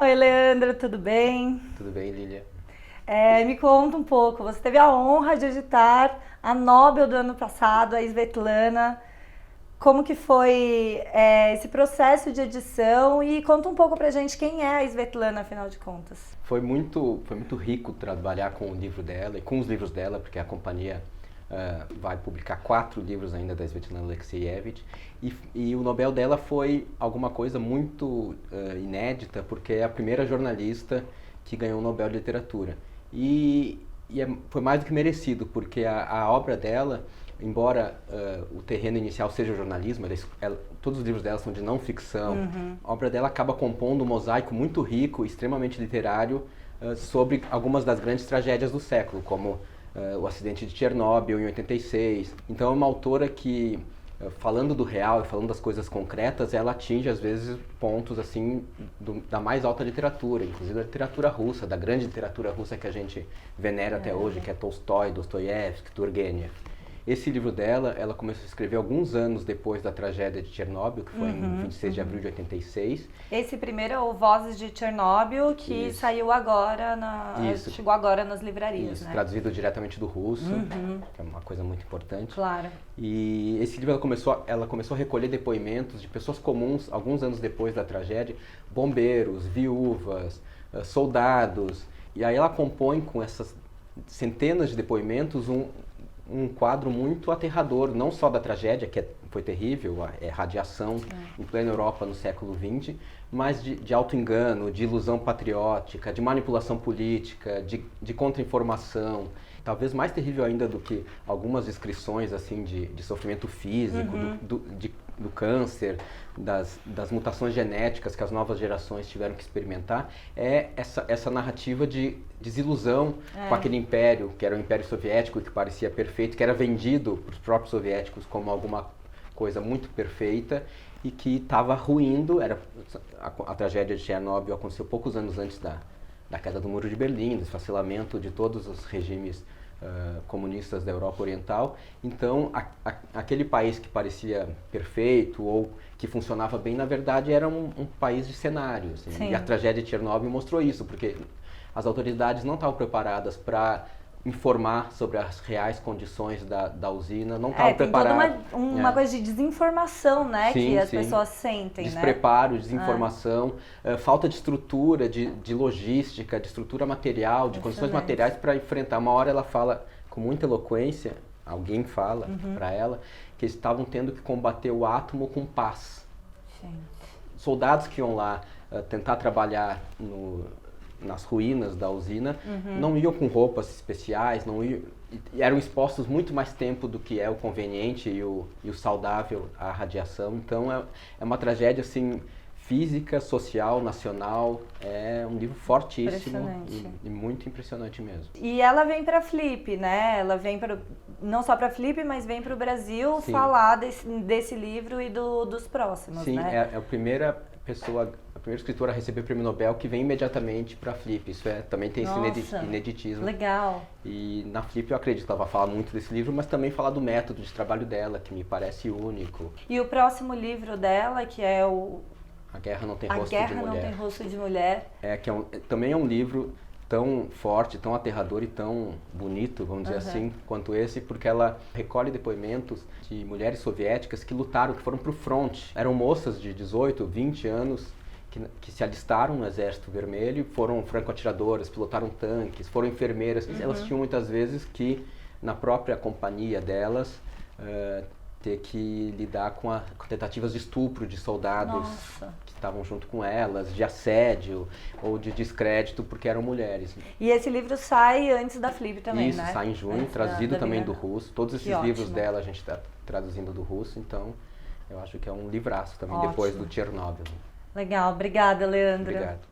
Oi, Leandro, tudo bem? Tudo bem, Lilia? Me conta um pouco. Você teve a honra de editar a Nobel do ano passado, a Svetlana. Como que foi, esse processo de edição? E conta um pouco pra gente quem é a Svetlana, afinal de contas. Foi muito rico trabalhar com o livro dela e com os livros dela, porque a companhia vai publicar 4 livros ainda da Svetlana Alexievich. E o Nobel dela foi alguma coisa muito inédita, porque é a primeira jornalista que ganhou o Nobel de Literatura. Foi mais do que merecido, porque a obra dela, embora o terreno inicial seja o jornalismo, todos os livros dela são de não ficção, a obra dela acaba compondo um mosaico muito rico, extremamente literário, sobre algumas das grandes tragédias do século, como o acidente de Chernobyl em 86. Então é uma autora que, falando do real e falando das coisas concretas, ela atinge às vezes pontos assim da mais alta literatura, inclusive da literatura russa, da grande literatura russa que a gente venera até hoje, que é Tolstói, Dostoiévski, Turgenev. Esse livro dela, ela começou a escrever alguns anos depois da tragédia de Chernobyl, que foi em 26 de abril de 86. Esse primeiro é o Vozes de Chernobyl, que Isso. saiu agora, chegou agora nas livrarias, Isso, né? traduzido diretamente do russo, que é uma coisa muito importante. Claro. E esse livro ela começou a recolher depoimentos de pessoas comuns, alguns anos depois da tragédia, bombeiros, viúvas, soldados. E aí ela compõe com essas centenas de depoimentos um quadro muito aterrador, não só da tragédia, que foi terrível, radiação em plena Europa no século XX, mas de auto-engano, de ilusão patriótica, de manipulação política, de contra-informação. Talvez mais terrível ainda do que algumas descrições assim, de sofrimento físico, do câncer, das mutações genéticas que as novas gerações tiveram que experimentar, é essa narrativa de desilusão com aquele império, que era o Império Soviético, que parecia perfeito, que era vendido para os próprios soviéticos como alguma coisa muito perfeita e que estava ruindo. A tragédia de Chernobyl aconteceu poucos anos antes da queda do Muro de Berlim, do esfacelamento de todos os regimes comunistas da Europa Oriental. Então, aquele país que parecia perfeito ou que funcionava bem, na verdade, era um país de cenário. Assim. E a tragédia de Chernobyl mostrou isso, porque as autoridades não estavam preparadas para informar sobre as reais condições da usina, não estavam preparadas. Tem toda uma coisa de desinformação, né, Sim, que as sim. pessoas sentem, Despreparo, desinformação, falta de estrutura, de logística, de estrutura material, de condições materiais para enfrentar. Uma hora ela fala com muita eloquência, alguém fala para ela, que eles estavam tendo que combater o átomo com paz. Gente. Soldados que iam lá tentar trabalhar nas ruínas da usina, não iam com roupas especiais, eram expostos muito mais tempo do que é o conveniente e o saudável à radiação. Então é uma tragédia assim, física, social, nacional. É um livro fortíssimo e muito impressionante mesmo. E ela vem para Flip, né? Ela vem não só para Flip, mas vem para o Brasil falar desse livro e dos próximos, Sim, né? é a primeira escritora a receber o prêmio Nobel que vem imediatamente para a Flip. Isso também tem esse ineditismo. Legal. E na Flip eu acredito que ela vai falar muito desse livro, mas também falar do método de trabalho dela, que me parece único. E o próximo livro dela, que é A Guerra Não Tem A Rosto Guerra de Mulher. Não Tem Rosto de Mulher. Também é um livro tão forte, tão aterrador e tão bonito, vamos dizer assim, quanto esse, porque ela recolhe depoimentos de mulheres soviéticas que lutaram, que foram para o front. Eram moças de 18, 20 anos que se alistaram no Exército Vermelho, foram franco-atiradoras, pilotaram tanques, foram enfermeiras. Elas tinham muitas vezes que, na própria companhia delas, ter que lidar com tentativas de estupro de soldados que estavam junto com elas, de assédio ou de descrédito porque eram mulheres. E esse livro sai antes da Flip também, Isso, né? sai em junho, traduzido também do russo. Todos esses livros dela a gente está traduzindo do russo, então eu acho que é um livraço também, depois do Chernobyl. Legal, obrigada, Leandro. Obrigado.